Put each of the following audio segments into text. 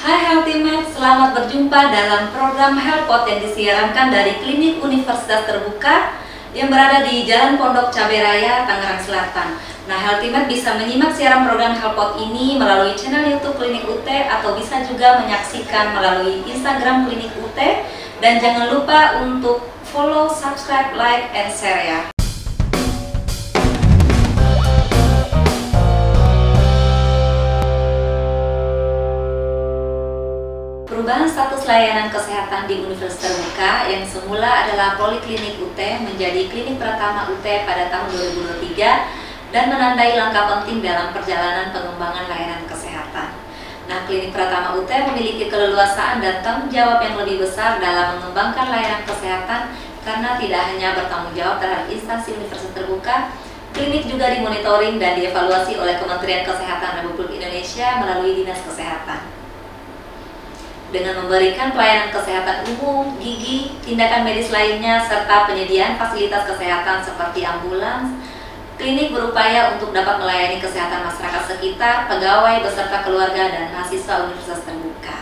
Hai Healthymed, selamat berjumpa dalam program HealthPod yang disiarkan dari Klinik Universitas Terbuka yang berada di Jalan Pondok Cabe Raya, Tangerang Selatan. Nah, Healthymed bisa menyimak siaran program HealthPod ini melalui channel YouTube Klinik UT atau bisa juga menyaksikan melalui Instagram Klinik UT. Dan jangan lupa untuk follow, subscribe, like, and share ya. Perubahan status layanan kesehatan di Universitas Terbuka yang semula adalah Poliklinik UT menjadi Klinik Pratama UT pada tahun 2023 dan menandai langkah penting dalam perjalanan pengembangan layanan kesehatan. Nah, Klinik Pratama UT memiliki keleluasaan dan tanggung jawab yang lebih besar dalam mengembangkan layanan kesehatan karena tidak hanya bertanggung jawab terhadap instansi Universitas Terbuka, klinik juga dimonitoring dan dievaluasi oleh Kementerian Kesehatan Republik Indonesia melalui Dinas Kesehatan. Dengan memberikan pelayanan kesehatan umum, gigi, tindakan medis lainnya, serta penyediaan fasilitas kesehatan seperti ambulans, klinik berupaya untuk dapat melayani kesehatan masyarakat sekitar, pegawai beserta keluarga dan mahasiswa Universitas Terbuka.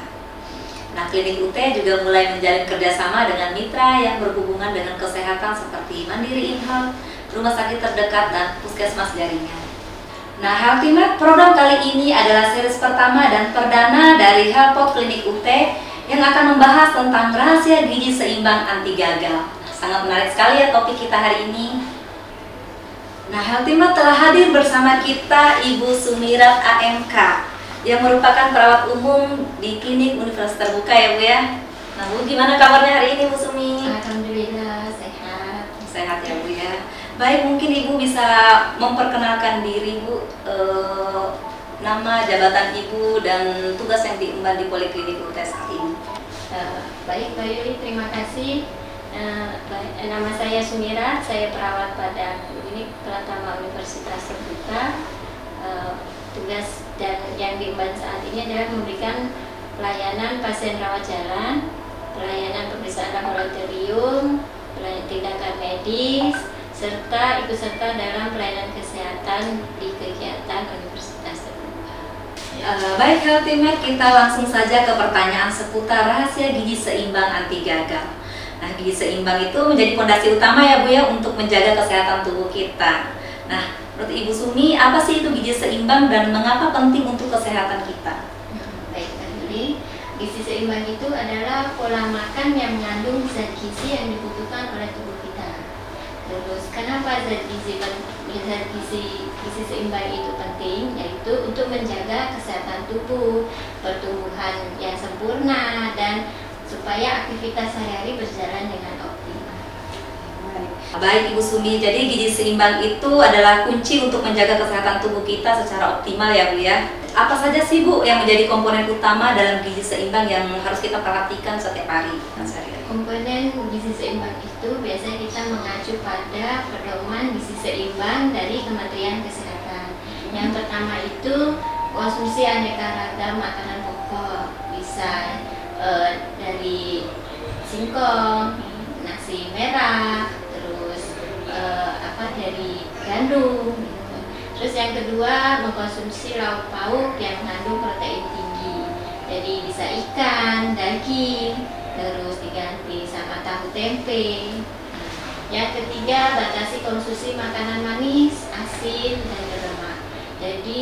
Nah, Klinik UT juga mulai menjalin kerjasama dengan mitra yang berhubungan dengan kesehatan seperti Mandiri InHealth, rumah sakit terdekat, dan puskesmas jaringan. Nah, Healthymed program kali ini adalah series pertama dan perdana dari HealthPod Klinik UT yang akan membahas tentang rahasia gizi seimbang anti gagal. Sangat menarik sekali ya topik kita hari ini. Nah, Healthymed telah hadir bersama kita Ibu Sumirat AMK yang merupakan perawat umum di Klinik Universitas Terbuka ya Bu ya. Nah Bu, gimana kabarnya hari ini Bu Sumi? Alhamdulillah sehat. Sehat ya Bu ya. Baik, mungkin Ibu bisa memperkenalkan diri Bu, nama, jabatan Ibu, dan tugas yang diemban di Poliklinik UT saat ini. Baik Mbak Yuli, terima kasih. Nama saya Sumirat, saya perawat pada Klinik Pratama Universitas Terbuka. Tugas dan yang diemban saat ini adalah memberikan pelayanan pasien rawat jalan, pelayanan pemeriksaan laboratorium, pelayanan tindakan medis, serta ikut serta dalam pelayanan kesehatan di kegiatan Universitas Terbuka. Baik Healthymed, kita langsung saja ke pertanyaan seputar rahasia gizi seimbang anti gagal. Nah, gizi seimbang itu menjadi fondasi utama ya Bu ya untuk menjaga kesehatan tubuh kita. Nah, menurut Ibu Sumi, apa sih itu gizi seimbang dan mengapa penting untuk kesehatan kita? Baik, jadi gizi seimbang itu adalah pola makan yang mengandung zat gizi yang dibutuhkan oleh tubuh kita. Terus, kenapa zat gizi seimbang itu penting? Yaitu untuk menjaga kesehatan tubuh, pertumbuhan yang sempurna, dan supaya aktivitas sehari-hari berjalan dengan optimal. Baik Ibu Sumi, jadi gizi seimbang itu adalah kunci untuk menjaga kesehatan tubuh kita secara optimal ya Bu ya. Apa saja sih Bu yang menjadi komponen utama dalam gizi seimbang yang harus kita perhatikan setiap hari? Komponen gizi seimbang itu biasanya kita mengacu pada pedoman gizi seimbang dari Kementerian Kesehatan. Yang pertama itu konsumsi aneka ragam makanan pokok, bisa dari singkong, nasi merah, terus dari gandum. Terus yang kedua, mengkonsumsi lauk pauk yang mengandung protein tinggi. Jadi bisa ikan, daging, terus diganti sama tahu tempe. Yang ketiga, batasi konsumsi makanan manis, asin, dan berlemak. Jadi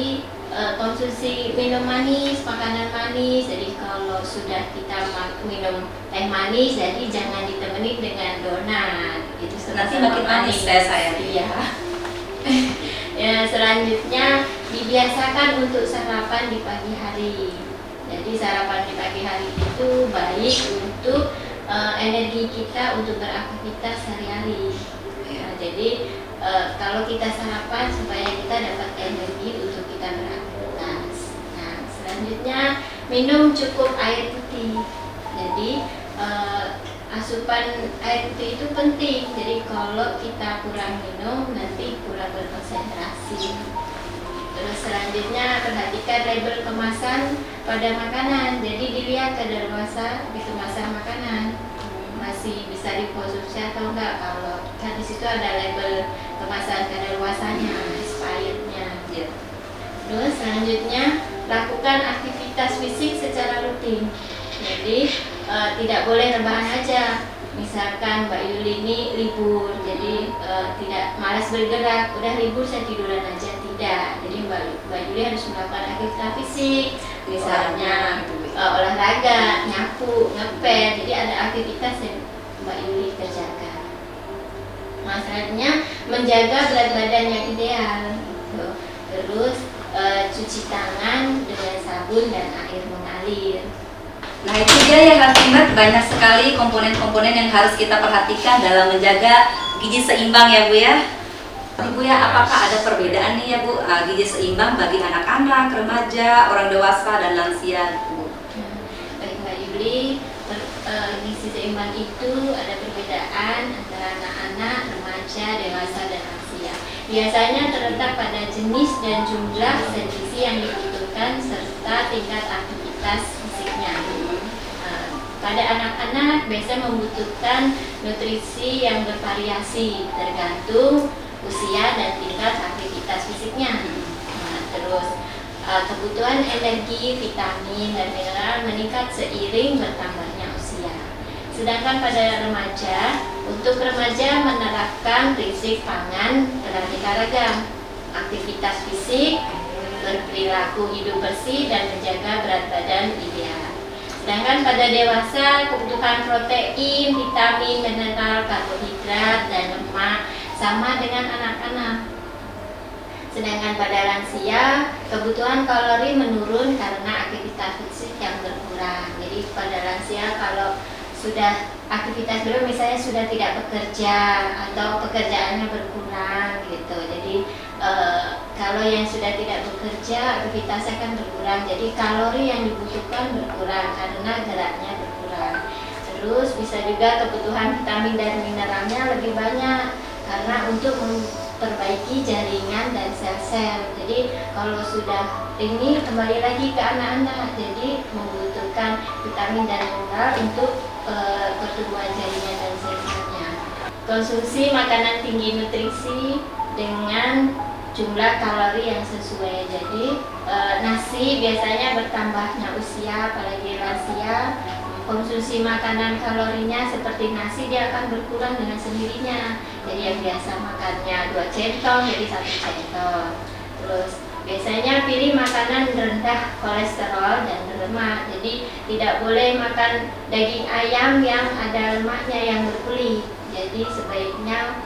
konsumsi minum manis, makanan manis. Jadi kalau sudah kita minum teh manis, jadi jangan ditemani dengan donat. Itu nanti makin manis saya. Iya. Ya, selanjutnya dibiasakan untuk sarapan di pagi hari. Jadi sarapan di pagi hari itu baik untuk energi kita untuk beraktivitas sehari-hari. Ya, jadi kalau kita sarapan supaya kita dapat energi untuk kita beraktivitas. Nah, selanjutnya minum cukup air putih. Jadi asupan air putih itu penting. Jadi kalau kita kurang minum nanti kurang berkonsentrasi. Terus selanjutnya perhatikan label kemasan pada makanan. Jadi dilihat kadaluarsa di kemasan makanan masih bisa dikonsumsi atau enggak. Kalau kan di situ ada label kemasan kadaluarsanya, expirednya. Terus selanjutnya lakukan aktivitas fisik secara rutin. Jadi tidak boleh rebahan aja. Misalkan Mbak Yuli ini libur, jadi tidak malas bergerak, udah libur saya tiduran aja, tidak. Jadi Mbak Yuli harus melakukan aktivitas fisik, misalnya olahraga, nyapu, ngepel. Jadi ada aktivitas yang Mbak Yuli kerjakan. Masalahnya menjaga berat badan yang ideal, gitu. Terus cuci tangan dengan sabun dan air mengalir. Nah itu dia ya Kang Timbet, banyak sekali komponen-komponen yang harus kita perhatikan dalam menjaga gizi seimbang ya Bu ya. Bu ya, apakah ada perbedaan nih ya Bu, gizi seimbang bagi anak-anak, remaja, orang dewasa, dan lansia Bu? Baik Mbak Yuli, gizi seimbang itu ada perbedaan antara anak-anak, remaja, dewasa, dan lansia. Biasanya terletak pada jenis dan jumlah zat gizi yang dibutuhkan serta tingkat aktivitas fisiknya. Pada anak-anak biasa membutuhkan nutrisi yang bervariasi tergantung usia dan tingkat aktivitas fisiknya. Terus kebutuhan energi, vitamin, dan mineral meningkat seiring bertambahnya usia. Sedangkan pada remaja, untuk remaja menerapkan prinsip pangan beraneka ragam, aktivitas fisik, berperilaku hidup bersih, dan menjaga berat badan ideal. Sedangkan pada dewasa, kebutuhan protein, vitamin, mineral, karbohidrat, dan lemak sama dengan anak-anak. Sedangkan pada lansia, kebutuhan kalori menurun karena aktivitas fisik yang berkurang. Jadi pada lansia kalau sudah aktivitas dulu misalnya sudah tidak bekerja atau pekerjaannya berkurang gitu. Jadi kalau yang sudah tidak bekerja aktivitasnya akan berkurang. Jadi kalori yang dibutuhkan berkurang karena geraknya berkurang. Terus bisa juga kebutuhan vitamin dan mineralnya lebih banyak karena untuk memperbaiki jaringan dan sel-sel. Jadi kalau sudah ini kembali lagi ke anak-anak, jadi membutuhkan vitamin dan mineral untuk pertumbuhan jaringan dan sel-selnya. Konsumsi makanan tinggi nutrisi dengan jumlah kalori yang sesuai. Jadi nasi biasanya bertambahnya usia, apalagi lansia, konsumsi makanan kalorinya seperti nasi dia akan berkurang dengan sendirinya. Jadi yang biasa makannya 2 centong jadi 1 centong. Terus biasanya pilih makanan rendah kolesterol dan lemak. Jadi tidak boleh makan daging ayam yang ada lemaknya yang berkulit. Jadi sebaiknya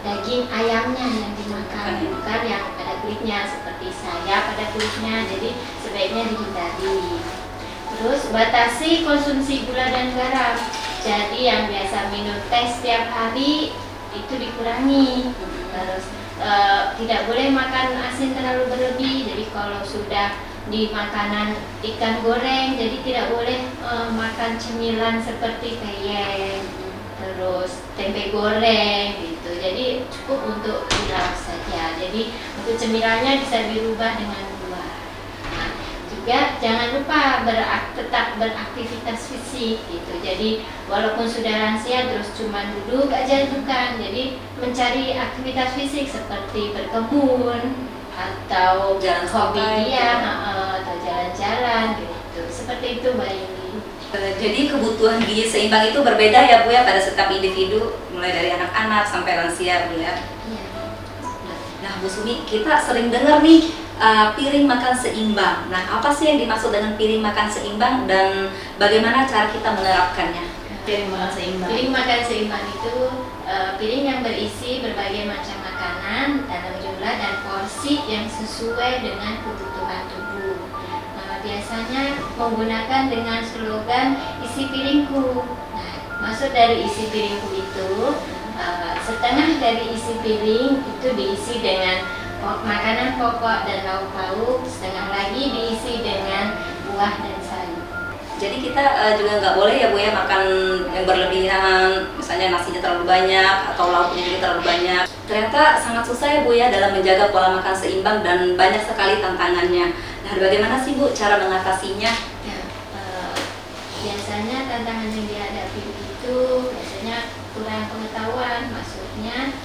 daging ayamnya yang dimakan, bukan yang ada kulitnya seperti sayap ada kulitnya. Jadi sebaiknya dihindari. Terus batasi konsumsi gula dan garam. Jadi yang biasa minum teh setiap hari itu dikurangi. Terus tidak boleh makan asin terlalu berlebih. Jadi kalau sudah di makanan ikan goreng, jadi tidak boleh makan cemilan seperti peyek, terus tempe goreng gitu. Jadi cukup untuk lauk saja. Jadi untuk cemilannya bisa dirubah dengan buah. Nah, juga jangan lupa tetap beraktivitas fisik gitu. Jadi walaupun sudah lansia terus cuma duduk aja bukan. Jadi mencari aktivitas fisik seperti berkebun atau jalan hobi santai, dia atau jalan-jalan gitu. Seperti itu Mbak Yuli. Jadi kebutuhan gizi seimbang itu berbeda ya Bu ya pada setiap individu, mulai dari anak-anak sampai lansia Bu ya. Iya. Nah Bu Sumi, kita sering dengar nih piring makan seimbang. Nah apa sih yang dimaksud dengan piring makan seimbang dan bagaimana cara kita menerapkannya? Piring makan seimbang. Piring makan seimbang itu piring yang berisi berbagai macam makanan dalam jumlah dan porsi yang sesuai dengan kebutuhan tubuh. Biasanya menggunakan dengan slogan isi piringku. Nah, maksud dari isi piringku itu setengah dari isi piring itu diisi dengan makanan pokok dan lauk pauk, setengah lagi diisi dengan buah dan sayur. Jadi kita juga nggak boleh ya Bu ya makan yang berlebihan, misalnya nasinya terlalu banyak atau lauknya juga terlalu banyak. Ternyata sangat susah ya Bu ya dalam menjaga pola makan seimbang dan banyak sekali tantangannya. Nah bagaimana sih Bu cara mengatasinya? Ya, biasanya tantangan yang dihadapi itu biasanya kurang pengetahuan, maksudnya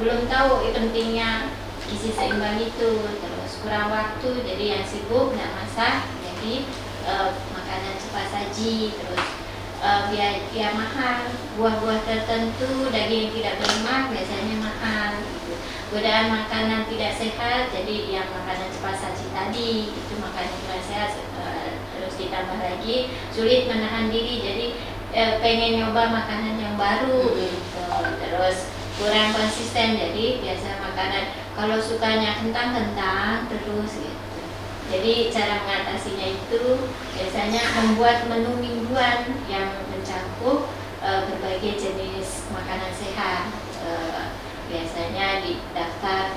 belum tahu pentingnya gizi seimbang itu, terus terus kurang waktu, jadi yang sibuk nggak masak, jadi makanan cepat saji, terus biaya mahal, buah-buah tertentu, daging yang tidak berlemak biasanya mahal gitu. Godaan makanan tidak sehat, jadi yang makanan cepat saji tadi itu makanan tidak sehat, terus ditambah lagi sulit menahan diri, jadi pengen nyoba makanan yang baru gitu. Terus kurang konsisten, jadi biasa makanan kalau sukanya kentang-kentang terus gitu. Jadi cara mengatasinya itu biasanya membuat menu mingguan yang mencakup berbagai jenis makanan sehat. Biasanya di daftar.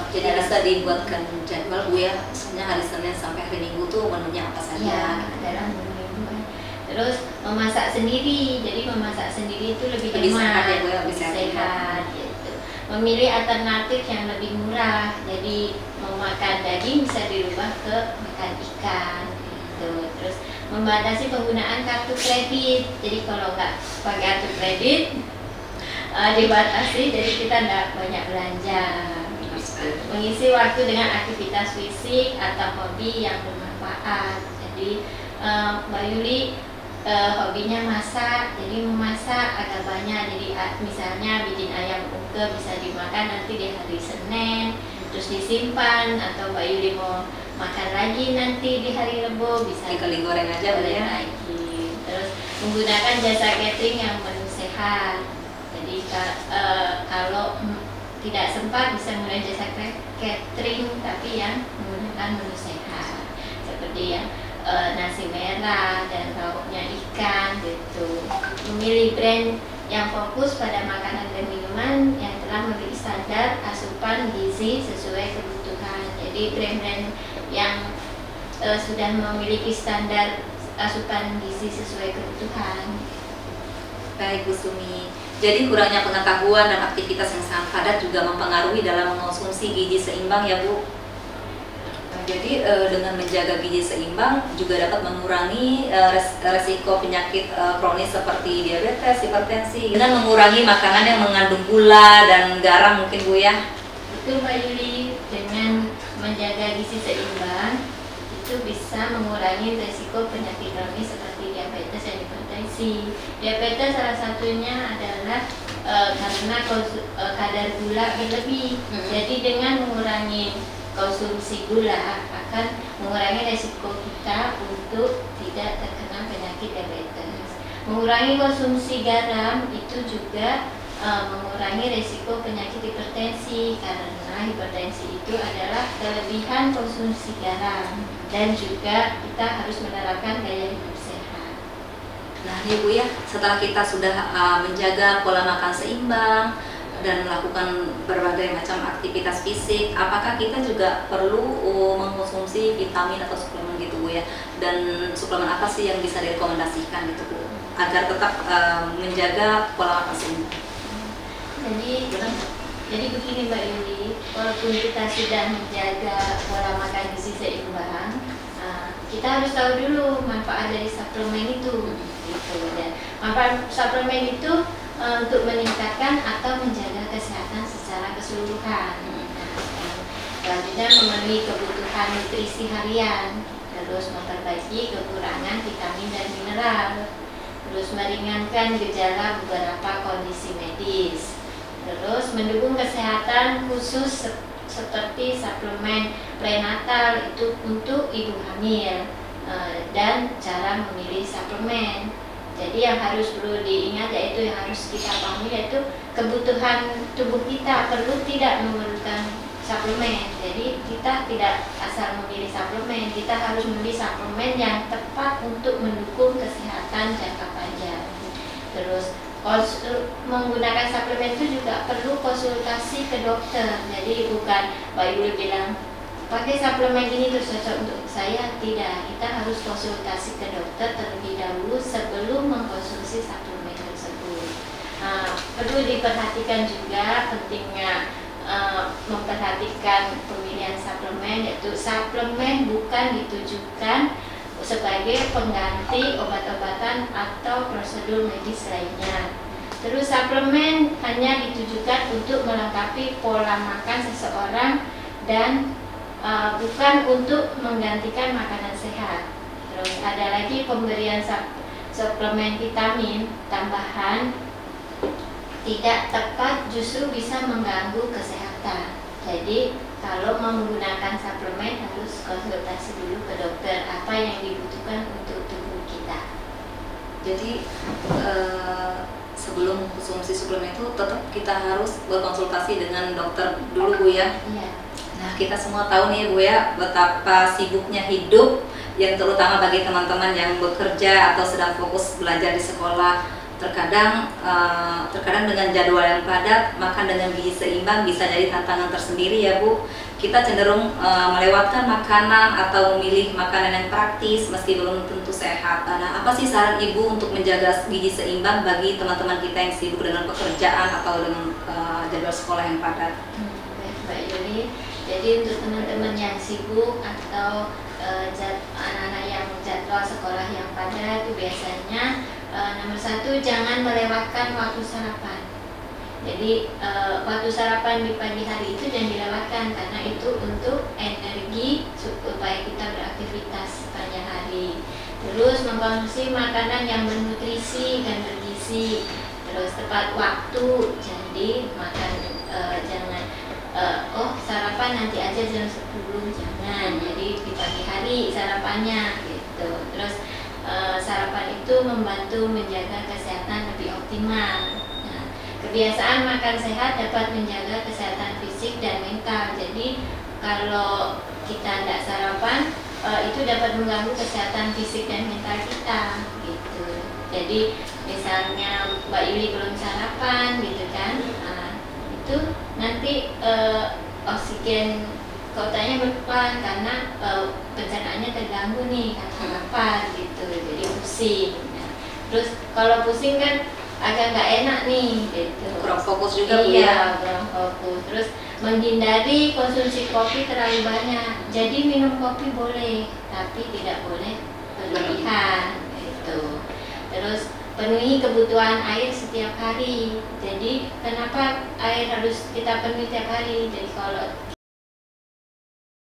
Jadi bisa dibuatkan jadwal Bu ya, misalnya hari Senin sampai hari Minggu tuh menunya apa saja. Ya, dalam menu mingguan. Terus memasak sendiri, jadi memasak sendiri itu lebih sehat ya Bu ya, lebih sehat gitu. Memilih alternatif yang lebih murah, jadi mau makan daging bisa dirubah ke makan ikan gitu. Terus membatasi penggunaan kartu kredit, jadi kalau nggak pakai kartu kredit dibatasi, jadi kita nggak banyak belanja gitu. Mengisi waktu dengan aktivitas fisik atau hobi yang bermanfaat. Jadi Mbak Yuli hobinya masak, jadi memasak agak banyak, jadi misalnya bikin ayam ungkep bisa dimakan nanti di hari Senin, terus disimpan, atau Mbak Yuli mau makan lagi nanti di hari Rebo bisa dikali goreng aja boleh ya. Lagi. Terus menggunakan jasa catering yang menu sehat, jadi kalau tidak sempat bisa menggunakan jasa catering tapi yang menggunakan menu sehat seperti yang nasi merah dan lauknya ikan gitu. Memilih brand yang fokus pada makanan dan minuman yang telah memiliki standar asupan gizi sesuai kebutuhan. Jadi brand-brand yang sudah memiliki standar asupan gizi sesuai kebutuhan. Baik Bu Sumi. Jadi kurangnya pengetahuan dan aktivitas yang sangat padat juga mempengaruhi dalam mengonsumsi gizi seimbang ya Bu. Jadi dengan menjaga gizi seimbang juga dapat mengurangi resiko penyakit kronis seperti diabetes, hipertensi, dengan mengurangi makanan yang mengandung gula dan garam mungkin Bu ya. Betul Mbak Yuli, dengan menjaga gizi seimbang itu bisa mengurangi resiko penyakit kronis seperti diabetes dan hipertensi. Diabetes salah satunya adalah karena kadar gula berlebih. Jadi dengan mengurangi konsumsi gula akan mengurangi resiko kita untuk tidak terkena penyakit diabetes. Mengurangi konsumsi garam itu juga mengurangi resiko penyakit hipertensi, karena hipertensi itu adalah kelebihan konsumsi garam, dan juga kita harus menerapkan gaya hidup sehat. Nah ya Bu ya, setelah kita sudah menjaga pola makan seimbang dan melakukan berbagai macam aktivitas fisik, apakah kita juga perlu mengkonsumsi vitamin atau suplemen gitu Bu ya? Dan suplemen apa sih yang bisa direkomendasikan gitu Bu, agar tetap menjaga pola makan seimbang? Jadi begini Mbak Yuli, walaupun kita sudah menjaga pola makan gizi seimbang, kita harus tahu dulu manfaat dari suplemen itu. Gitu. Dan manfaat suplemen itu untuk meningkatkan atau menjaga kesehatan secara keseluruhan. Selanjutnya memenuhi kebutuhan nutrisi harian, terus memperbaiki kekurangan vitamin dan mineral, terus meringankan gejala beberapa kondisi medis, terus mendukung kesehatan khusus seperti suplemen prenatal itu untuk ibu hamil, dan cara memilih suplemen. Jadi yang harus perlu diingat yaitu yang harus kita pahami yaitu kebutuhan tubuh kita perlu tidak memerlukan suplemen. Jadi kita tidak asal memilih suplemen, kita harus memilih suplemen yang tepat untuk mendukung kesehatan jangka panjang. Terus menggunakan suplemen itu juga perlu konsultasi ke dokter. Jadi bukan Mbak Yuli bilang pakai suplemen ini terus cocok untuk saya, tidak. Kita harus konsultasi ke dokter terlebih dahulu sebelum mengkonsumsi suplemen tersebut. Perlu diperhatikan juga pentingnya memperhatikan pemilihan suplemen, yaitu suplemen bukan ditujukan sebagai pengganti obat-obatan atau prosedur medis lainnya. Terus suplemen hanya ditujukan untuk melengkapi pola makan seseorang dan bukan untuk menggantikan makanan sehat. Terus ada lagi pemberian suplemen vitamin tambahan tidak tepat justru bisa mengganggu kesehatan. Jadi kalau mau menggunakan suplemen harus konsultasi dulu ke dokter apa yang dibutuhkan untuk tubuh kita. Jadi sebelum konsumsi suplemen itu tetap kita harus berkonsultasi dengan dokter dulu Bu ya. Iya. Nah kita semua tahu nih Bu ya betapa sibuknya hidup, yang terutama bagi teman-teman yang bekerja atau sedang fokus belajar di sekolah. Terkadang dengan jadwal yang padat, makan dengan gizi seimbang bisa jadi tantangan tersendiri ya Bu. Kita cenderung melewatkan makanan atau memilih makanan yang praktis meski belum tentu sehat. Nah, apa sih saran Ibu untuk menjaga gizi seimbang bagi teman-teman kita yang sibuk dengan pekerjaan atau dengan jadwal sekolah yang padat? Baik Mbak Yuli. Jadi untuk teman-teman yang sibuk atau anak-anak yang jadwal sekolah yang padat itu biasanya nomor satu, jangan melewatkan waktu sarapan. Jadi waktu sarapan di pagi hari itu jangan dilewatkan karena itu untuk energi supaya kita beraktivitas sepanjang hari. Terus mengkonsumsi makanan yang bernutrisi dan bergizi. Terus tepat waktu, jadi makan jangan sarapan nanti aja jam 10, jangan. Jadi di pagi hari sarapannya gitu. Terus sarapan itu membantu menjaga kesehatan lebih optimal. Nah, kebiasaan makan sehat dapat menjaga kesehatan fisik dan mental. Jadi kalau kita tidak sarapan itu dapat mengganggu kesehatan fisik dan mental kita gitu. Jadi misalnya Mbak Yuli belum sarapan gitu kan, itu nanti oksigen kotanya berkurang karena pencernaannya terganggu nih karena lapar gitu, jadi pusing. Nah, terus kalau pusing kan agak nggak enak nih gitu. Kurang fokus juga Bu Iya, kurang fokus. Terus menghindari konsumsi kopi terlalu banyak. Jadi minum kopi boleh, tapi tidak boleh berlebihan gitu. Terus penuhi kebutuhan air setiap hari. Jadi kenapa air harus kita penuhi setiap hari? Jadi kalau